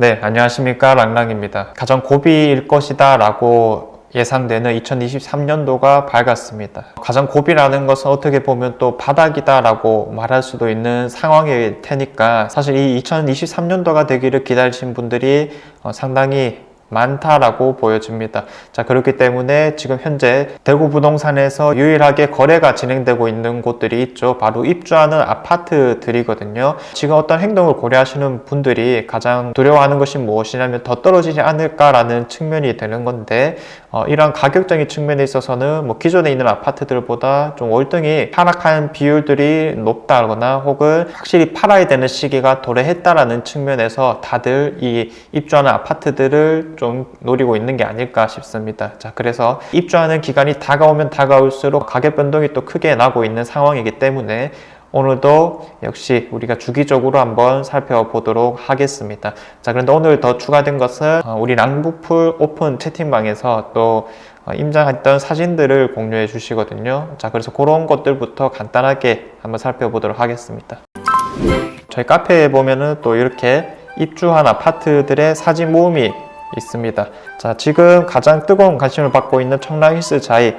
네, 안녕하십니까. 랑랑입니다. 가장 고비일 것이다 라고 예상되는 2023년도가 밝았습니다. 가장 고비라는 것은 어떻게 보면 또 바닥이다 라고 말할 수도 있는 상황일 테니까 사실 이 2023년도가 되기를 기다리신 분들이 상당히 많다라고 보여집니다. 자, 그렇기 때문에 지금 현재 대구 부동산에서 유일하게 거래가 진행되고 있는 곳들이 있죠. 바로 입주하는 아파트들이거든요. 지금 어떤 행동을 고려하시는 분들이 가장 두려워하는 것이 무엇이냐면 더 떨어지지 않을까라는 측면이 되는 건데 이런 가격적인 측면에 있어서는 기존에 있는 아파트들보다 좀 월등히 하락한 비율들이 높다거나 혹은 확실히 팔아야 되는 시기가 도래했다라는 측면에서 다들 이 입주하는 아파트들을 좀 노리고 있는 게 아닐까 싶습니다. 자, 그래서 입주하는 기간이 다가오면 다가올수록 가격 변동이 또 크게 나고 있는 상황이기 때문에 오늘도 역시 우리가 주기적으로 한번 살펴보도록 하겠습니다. 자, 그런데 오늘 더 추가된 것은 우리 랑부풀 오픈 채팅방에서 또 임장했던 사진들을 공유해 주시거든요. 자, 그래서 그런 것들부터 간단하게 한번 살펴보도록 하겠습니다. 저희 카페에 보면은 또 이렇게 입주한 아파트들의 사진 모음이 있습니다. 자, 지금 가장 뜨거운 관심을 받고 있는 청라힐스 자이,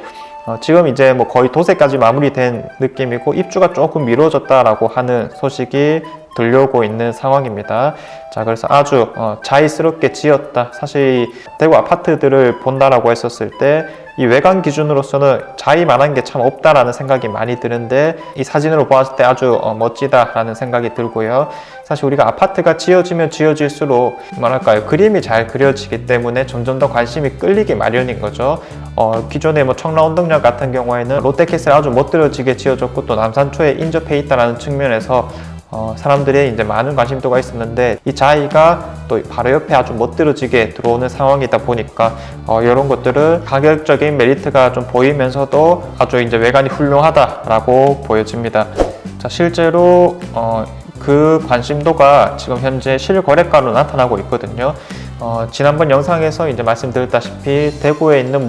지금 이제 거의 도색까지 마무리된 느낌이고 입주가 조금 미뤄졌다라고 하는 소식이 들려오고 있는 상황입니다. 자, 그래서 아주 자의스럽게 지었다. 사실 대구 아파트들을 본다라고 했었을 때 이 외관 기준으로서는 자의만한 게 참 없다라는 생각이 많이 드는데 이 사진으로 보았을 때 아주 멋지다라는 생각이 들고요. 사실 우리가 아파트가 지어지면 지어질수록 뭐랄까요, 그림이 잘 그려지기 때문에 점점 더 관심이 끌리기 마련인 거죠. 기존에 청라운동역 같은 경우에는 롯데캐슬 아주 멋들어지게 지어졌고 또 남산초에 인접해 있다라는 측면에서 사람들의 이제 많은 관심도가 있었는데 이 자이가 또 바로 옆에 아주 멋들어지게 들어오는 상황이다 보니까 이런 것들은 가격적인 메리트가 좀 보이면서도 아주 이제 외관이 훌륭하다라고 보여집니다. 자, 실제로 그 관심도가 지금 현재 실거래가로 나타나고 있거든요. 지난번 영상에서 이제 말씀드렸다시피 대구에 있는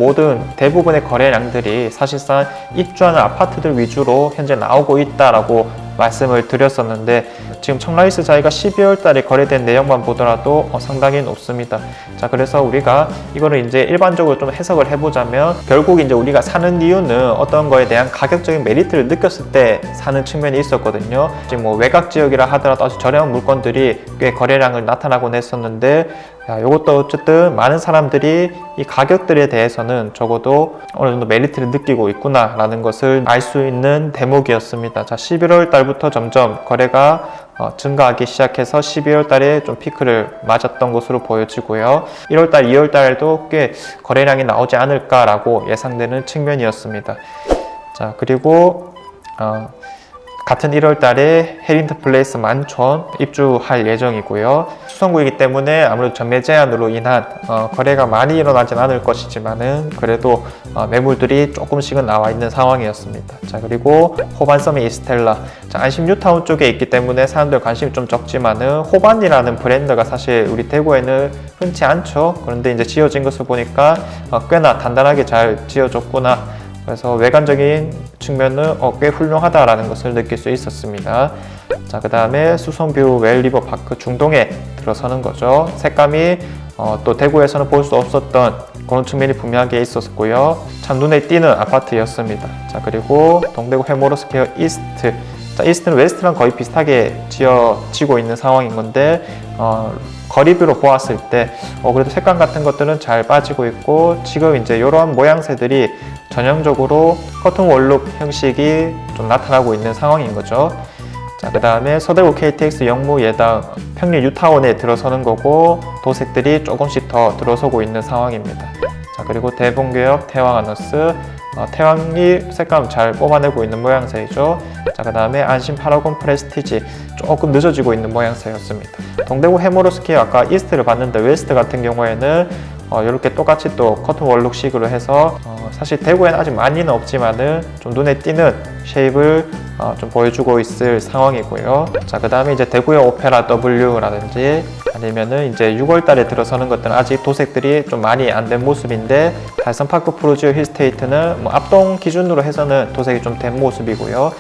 대부분의 거래량들이 사실상 입주하는 아파트들 위주로 현재 나오고 있다라고 말씀을 드렸었는데 지금 청라힐스 자이가 12월 달에 거래된 내용만 보더라도 상당히 높습니다. 자, 그래서 우리가 이거를 이제 일반적으로 좀 해석을 해보자면 결국 이제 우리가 사는 이유는 어떤 거에 대한 가격적인 메리트를 느꼈을 때 사는 측면이 있었거든요. 지금 외곽 지역이라 하더라도 아주 저렴한 물건들이 꽤 거래량을 나타나곤 했었는데 이것도 어쨌든 많은 사람들이 이 가격들에 대해서는 적어도 어느 정도 메리트를 느끼고 있구나 라는 것을 알 수 있는 대목이었습니다. 자, 11월 달부터 점점 거래가 증가하기 시작해서 12월 달에 좀 피크를 맞았던 것으로 보여지고요. 1월 달, 2월 달에도 꽤 거래량이 나오지 않을까라고 예상되는 측면이었습니다. 자, 그리고 같은 1월 달에 해링턴 플레이스 만촌 입주할 예정이고요. 수성구이기 때문에 아무래도 전매 제한으로 인한 거래가 많이 일어나진 않을 것이지만은 그래도 매물들이 조금씩은 나와 있는 상황이었습니다. 자, 그리고 호반섬의 이스텔라. 자, 안심 뉴타운 쪽에 있기 때문에 사람들 관심이 좀 적지만은 호반이라는 브랜드가 사실 우리 대구에는 흔치 않죠. 그런데 이제 지어진 것을 보니까 꽤나 단단하게 잘 지어졌구나. 그래서 외관적인 측면은 꽤 훌륭하다라는 것을 느낄 수 있었습니다. 자, 그 다음에 수성뷰 웰리버 파크 중동에 들어서는 거죠. 색감이 또 대구에서는 볼 수 없었던 그런 측면이 분명하게 있었고요. 참 눈에 띄는 아파트였습니다. 자, 그리고 동대구 해모로스퀘어 이스트. 자, 이스트는 웨스트랑 거의 비슷하게 지어지고 있는 상황인 건데 거리뷰로 보았을 때 그래도 색감 같은 것들은 잘 빠지고 있고 지금 이제 이러한 모양새들이 전형적으로 커튼 원룩 형식이 좀 나타나고 있는 상황인 거죠. 자, 그 다음에 서대구 KTX 영무 예당 평리 뉴타운에 들어서는 거고 도색들이 조금씩 더 들어서고 있는 상황입니다. 자, 그리고 대봉교역 태왕아너스 태왕이 색감 잘 뽑아내고 있는 모양새이죠. 자, 그 다음에 안심 파라곤 프레스티지 조금 늦어지고 있는 모양새였습니다. 동대구 해모로스퀘어 아까 이스트를 봤는데 웨스트 같은 경우에는 이렇게 똑같이 또 커튼 월룩식으로 해서 사실 대구에는 아직 많이는 없지만은 좀 눈에 띄는 쉐입을 좀 보여주고 있을 상황이고요. 자, 그 다음에 이제 대구의 오페라 W라든지 아니면은 이제 6월 달에 들어서는 것들은 아직 도색들이 좀 많이 안 된 모습인데 달성파크 프로지오 힐스테이트는 앞동 기준으로 해서는 도색이 좀 된 모습이고요.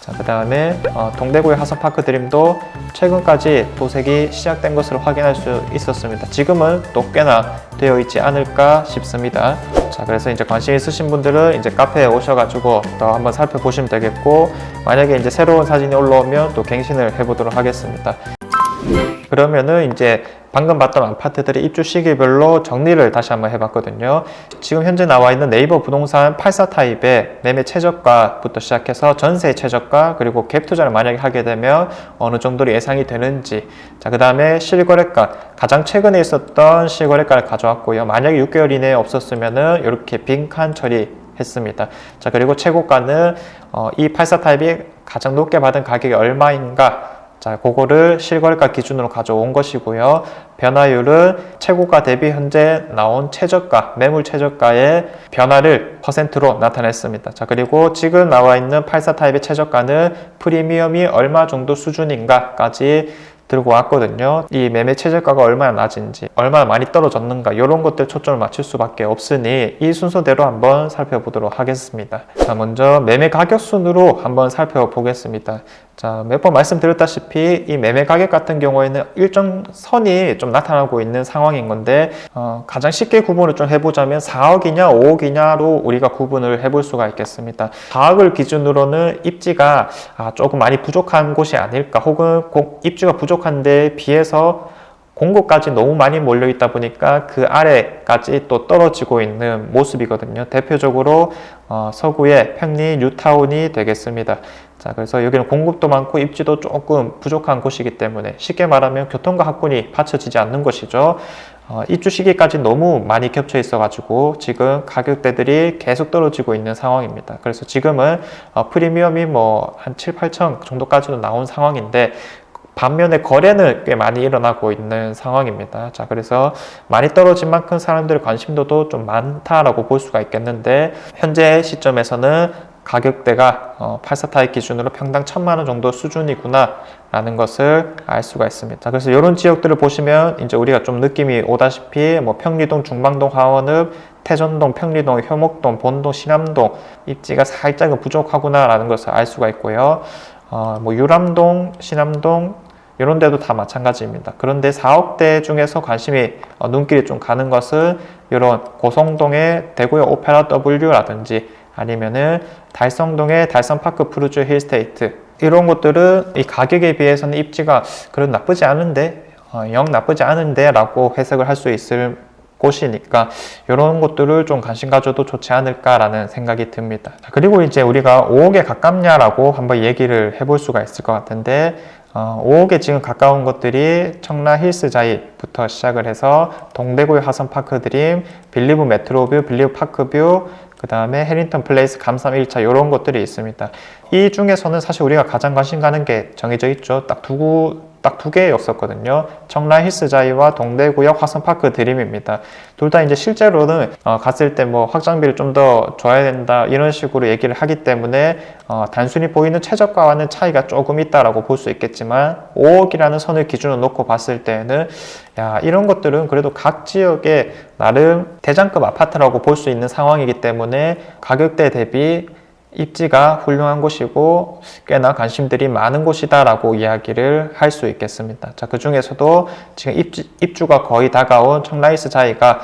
자, 그 다음에 동대구의 하선파크 드림도 최근까지 도색이 시작된 것을 확인할 수 있었습니다. 지금은 또 꽤나 되어 있지 않을까 싶습니다. 자, 그래서 이제 관심 있으신 분들은 이제 카페에 오셔가지고 더 한번 살펴보시면 되겠고, 만약에 이제 새로운 사진이 올라오면 또 갱신을 해보도록 하겠습니다. 그러면은 이제 방금 봤던 아파트들의 입주 시기별로 정리를 다시 한번 해봤거든요. 지금 현재 나와 있는 네이버 부동산 84 타입의 매매 최저가부터 시작해서 전세 최저가, 그리고 갭 투자를 만약에 하게 되면 어느 정도로 예상이 되는지, 자, 그 다음에 실거래가, 가장 최근에 있었던 실거래가를 가져왔고요. 만약에 6개월 이내에 없었으면은 이렇게 빈칸 처리했습니다. 자, 그리고 최고가는 이 84 타입이 가장 높게 받은 가격이 얼마인가, 자, 그거를 실거래가 기준으로 가져온 것이고요. 변화율은 최고가 대비 현재 나온 최저가, 매물 최저가의 변화를 퍼센트로 나타냈습니다. 자, 그리고 지금 나와 있는 84 타입의 최저가는 프리미엄이 얼마 정도 수준인가까지 들고 왔거든요. 이 매매 최저가가 얼마나 낮은지, 얼마나 많이 떨어졌는가, 이런 것들 초점을 맞출 수밖에 없으니 이 순서대로 한번 살펴보도록 하겠습니다. 자, 먼저 매매 가격 순으로 한번 살펴보겠습니다. 자, 몇 번 말씀드렸다시피 이 매매 가격 같은 경우에는 일정 선이 좀 나타나고 있는 상황인 건데, 가장 쉽게 구분을 좀 해보자면 4억이냐 5억이냐로 우리가 구분을 해볼 수가 있겠습니다. 4억을 기준으로는 입지가 조금 많이 부족한 곳이 아닐까, 혹은 입지가 부족한 데에 비해서 공급까지 너무 많이 몰려 있다 보니까 그 아래까지 또 떨어지고 있는 모습이거든요. 대표적으로 서구의 평리 뉴타운이 되겠습니다. 자, 그래서 여기는 공급도 많고 입지도 조금 부족한 곳이기 때문에 쉽게 말하면 교통과 학군이 받쳐지지 않는 것이죠. 입주 시기까지 너무 많이 겹쳐 있어 가지고 지금 가격대들이 계속 떨어지고 있는 상황입니다. 그래서 지금은 프리미엄이 뭐 한 7, 8천 정도까지도 나온 상황인데, 반면에 거래는 꽤 많이 일어나고 있는 상황입니다. 자, 그래서 많이 떨어진 만큼 사람들의 관심도도 좀 많다라고 볼 수가 있겠는데, 현재 시점에서는 가격대가 84 타입 기준으로 평당 1,000만 원 정도 수준이구나 라는 것을 알 수가 있습니다. 자, 그래서 이런 지역들을 보시면 이제 우리가 좀 느낌이 오다시피 뭐 평리동, 중방동, 화원읍, 태전동, 평리동, 효목동, 본동, 신암동 입지가 살짝은 부족하구나 라는 것을 알 수가 있고요. 뭐 유람동, 신암동 이런 데도 다 마찬가지입니다. 그런데 4억대 중에서 관심이 눈길이 좀 가는 것은 이런 고성동의 대구의 오페라 W라든지 아니면은 달성동의 달성파크 푸르주 힐스테이트, 이런 곳들은 이 가격에 비해서는 입지가 그래도 나쁘지 않은데, 영 나쁘지 않은데 라고 해석을 할 수 있을 곳이니까 이런 것들을 좀 관심 가져도 좋지 않을까라는 생각이 듭니다. 그리고 이제 우리가 5억에 가깝냐라고 한번 얘기를 해볼 수가 있을 것 같은데, 5억에 지금 가까운 것들이 청라 힐스자이부터 시작을 해서 동대구의 하선파크 드림, 빌리브 메트로뷰, 빌리브 파크뷰, 그 다음에 해링턴 플레이스, 감삼 1차 이런 것들이 있습니다. 이 중에서는 사실 우리가 가장 관심 가는 게 정해져 있죠. 딱 두 개였었거든요. 청라 힐스자이와 동대구역 화성파크 드림입니다. 둘 다 이제 실제로는 갔을 때 뭐 확장비를 좀 더 줘야 된다 이런 식으로 얘기를 하기 때문에 단순히 보이는 최저가와는 차이가 조금 있다라고 볼 수 있겠지만, 5억이라는 선을 기준으로 놓고 봤을 때는 이런 것들은 그래도 각 지역의 나름 대장급 아파트라고 볼 수 있는 상황이기 때문에 가격대 대비 입지가 훌륭한 곳이고 꽤나 관심들이 많은 곳이다 라고 이야기를 할 수 있겠습니다. 자, 그 중에서도 지금 입주가 거의 다가온 청라이스 자이가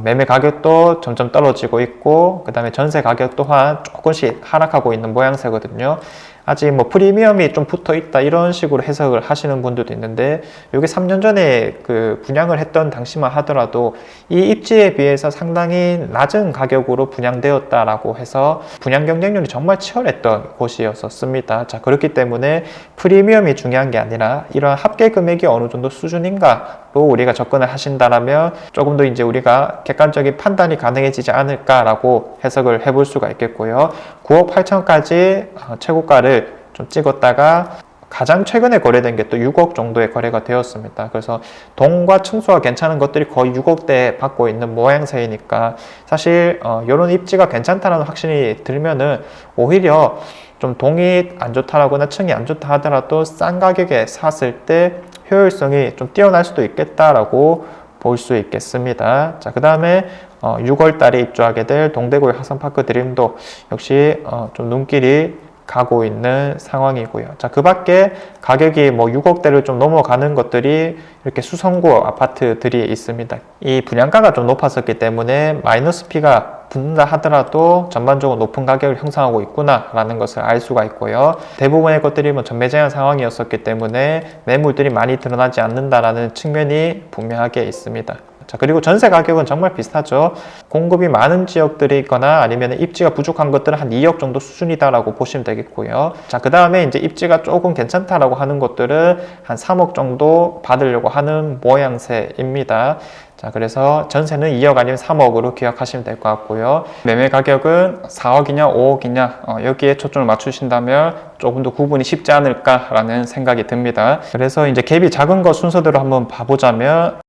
매매 가격도 점점 떨어지고 있고, 그 다음에 전세 가격 또한 조금씩 하락하고 있는 모양새거든요. 아직 뭐 프리미엄이 좀 붙어 있다 이런 식으로 해석을 하시는 분들도 있는데, 여기 3년 전에 그 분양을 했던 당시만 하더라도 이 입지에 비해서 상당히 낮은 가격으로 분양되었다라고 해서 분양 경쟁률이 정말 치열했던 곳이었습니다. 자, 그렇기 때문에 프리미엄이 중요한 게 아니라 이런 합계 금액이 어느 정도 수준인가로 우리가 접근을 하신다라면 조금 더 이제 우리가 객관적인 판단이 가능해지지 않을까라고 해석을 해볼 수가 있겠고요. 9억 8천까지 최고가를 좀 찍었다가 가장 최근에 거래된 게 또 6억 정도의 거래가 되었습니다. 그래서 동과 층수가 괜찮은 것들이 거의 6억대 받고 있는 모양새이니까 사실 이런 입지가 괜찮다는 확신이 들면은 오히려 좀 동이 안 좋다라거나 층이 안 좋다 하더라도 싼 가격에 샀을 때 효율성이 좀 뛰어날 수도 있겠다라고 볼 수 있겠습니다. 자, 그 다음에 6월 달에 입주하게 될 동대구의 하선파크 드림도 역시 좀 눈길이 가고 있는 상황이고요. 자, 그 밖에 가격이 뭐 6억대를 좀 넘어가는 것들이 이렇게 수성구 아파트들이 있습니다. 이 분양가가 좀 높았었기 때문에 마이너스 P가 붙는다 하더라도 전반적으로 높은 가격을 형성하고 있구나라는 것을 알 수가 있고요. 대부분의 것들이 뭐 전매 제한 상황이었었기 때문에 매물들이 많이 드러나지 않는다라는 측면이 분명하게 있습니다. 자, 그리고 전세 가격은 정말 비슷하죠. 공급이 많은 지역들이 있거나 아니면 입지가 부족한 것들은 한 2억 정도 수준이다라고 보시면 되겠고요. 자, 그 다음에 이제 입지가 조금 괜찮다라고 하는 것들은 한 3억 정도 받으려고 하는 모양새입니다. 자, 그래서 전세는 2억 아니면 3억으로 기억하시면 될 것 같고요. 매매 가격은 4억이냐 5억이냐 여기에 초점을 맞추신다면 조금 더 구분이 쉽지 않을까라는 생각이 듭니다. 그래서 이제 갭이 작은 거 순서대로 한번 봐보자면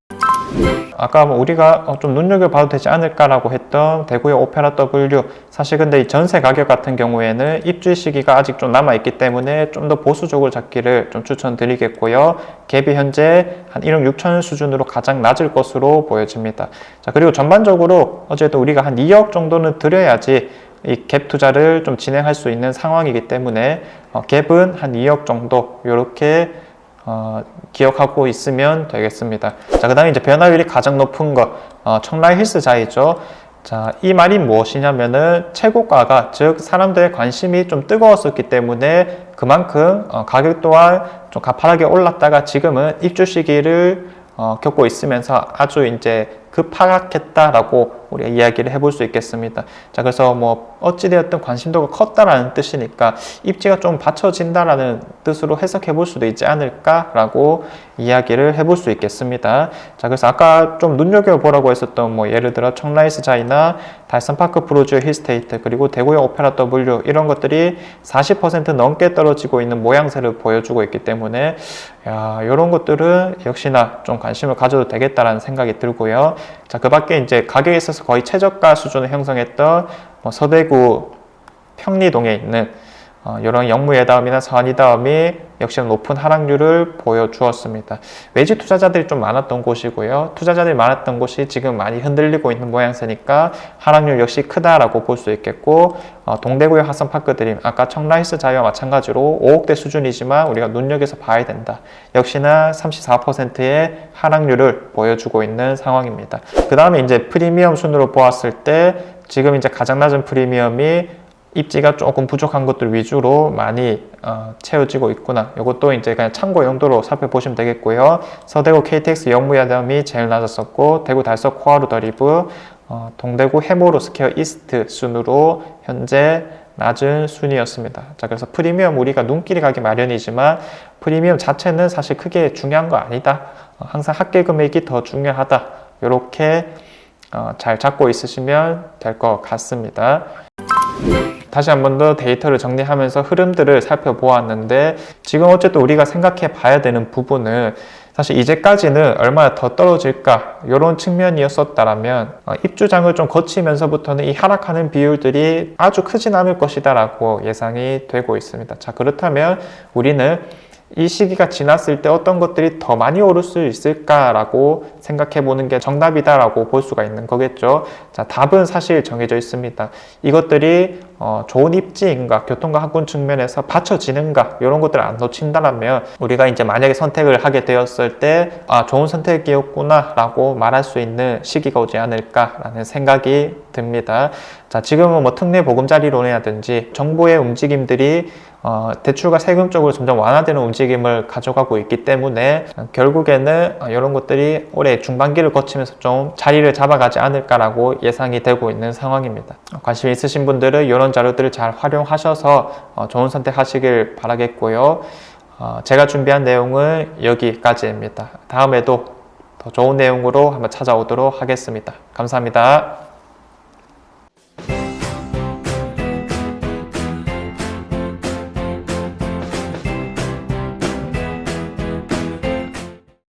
아까 우리가 좀 눈여겨봐도 되지 않을까라고 했던 대구의 오페라 W, 사실 근데 이 전세 가격 같은 경우에는 입주 시기가 아직 좀 남아있기 때문에 좀 더 보수적으로 잡기를 좀 추천드리겠고요. 갭이 현재 한 1억 6천 수준으로 가장 낮을 것으로 보여집니다. 자, 그리고 전반적으로 어쨌든 우리가 한 2억 정도는 들여야지 이 갭 투자를 좀 진행할 수 있는 상황이기 때문에 갭은 한 2억 정도 이렇게 기억하고 있으면 되겠습니다. 자, 그 다음에 이제 변화율이 가장 높은 것, 청라의 힐스자이죠. 자, 이 말이 무엇이냐면은 최고가가, 즉 사람들의 관심이 좀 뜨거웠었기 때문에 그만큼 가격 또한 좀 가파르게 올랐다가 지금은 입주 시기를 겪고 있으면서 아주 이제 급하락했다라고 우리가 이야기를 해볼 수 있겠습니다. 자, 그래서 뭐 어찌되었든 관심도가 컸다라는 뜻이니까 입지가 좀 받쳐진다라는 뜻으로 해석해 볼 수도 있지 않을까라고 이야기를 해볼 수 있겠습니다. 자, 그래서 아까 좀 눈여겨보라고 했었던 뭐 예를 들어 청라이스자이나 달산파크 프로지오 힐스테이트 그리고 대구의 오페라 W 이런 것들이 40% 넘게 떨어지고 있는 모양새를 보여주고 있기 때문에 이런 것들은 역시나 좀 관심을 가져도 되겠다라는 생각이 들고요. 자, 그 밖에 이제 가격에 있어서 거의 최저가 수준을 형성했던 서대구 평리동에 있는 이런 영무예다움이나 서한이다움이 역시나 높은 하락률을 보여주었습니다. 외지 투자자들이 좀 많았던 곳이고요. 투자자들이 많았던 곳이 지금 많이 흔들리고 있는 모양새니까 하락률 역시 크다라고 볼 수 있겠고, 동대구의 화성파크들이 아까 청라히스 자이와 마찬가지로 5억대 수준이지만 우리가 눈여겨서 봐야 된다. 역시나 34%의 하락률을 보여주고 있는 상황입니다. 그 다음에 이제 프리미엄 순으로 보았을 때 지금 이제 가장 낮은 프리미엄이 입지가 조금 부족한 것들 위주로 많이 채워지고 있구나. 이것도 이제 그냥 참고 용도로 살펴보시면 되겠고요. 서대구 KTX 영무야담이 제일 낮았었고, 대구 달서 코아루 더리브, 동대구 해모로 스퀘어 이스트 순으로 현재 낮은 순이었습니다. 자, 그래서 프리미엄 우리가 눈길이 가기 마련이지만 프리미엄 자체는 사실 크게 중요한 거 아니다. 항상 합계 금액이 더 중요하다. 이렇게 잘 잡고 있으시면 될 것 같습니다. 다시 한 번 더 데이터를 정리하면서 흐름들을 살펴보았는데, 지금 어쨌든 우리가 생각해 봐야 되는 부분은 사실 이제까지는 얼마나 더 떨어질까 이런 측면이었었다면 입주장을 좀 거치면서부터는 이 하락하는 비율들이 아주 크진 않을 것이다 라고 예상이 되고 있습니다. 자, 그렇다면 우리는 이 시기가 지났을 때 어떤 것들이 더 많이 오를 수 있을까라고 생각해 보는 게 정답이다라고 볼 수가 있는 거겠죠. 자, 답은 사실 정해져 있습니다. 이것들이 좋은 입지인가, 교통과 학군 측면에서 받쳐지는가 이런 것들을 안 놓친다면 우리가 이제 만약에 선택을 하게 되었을 때 좋은 선택이었구나 라고 말할 수 있는 시기가 오지 않을까라는 생각이 듭니다. 자, 지금은 뭐 특례 보금자리론이라든지 정부의 움직임들이 대출과 세금 쪽으로 점점 완화되는 움직임을 가져가고 있기 때문에 결국에는 이런 것들이 올해 중반기를 거치면서 좀 자리를 잡아가지 않을까라고 예상이 되고 있는 상황입니다. 관심 있으신 분들은 이런 자료들을 잘 활용하셔서 좋은 선택하시길 바라겠고요. 제가 준비한 내용은 여기까지입니다. 다음에도 더 좋은 내용으로 한번 찾아오도록 하겠습니다. 감사합니다.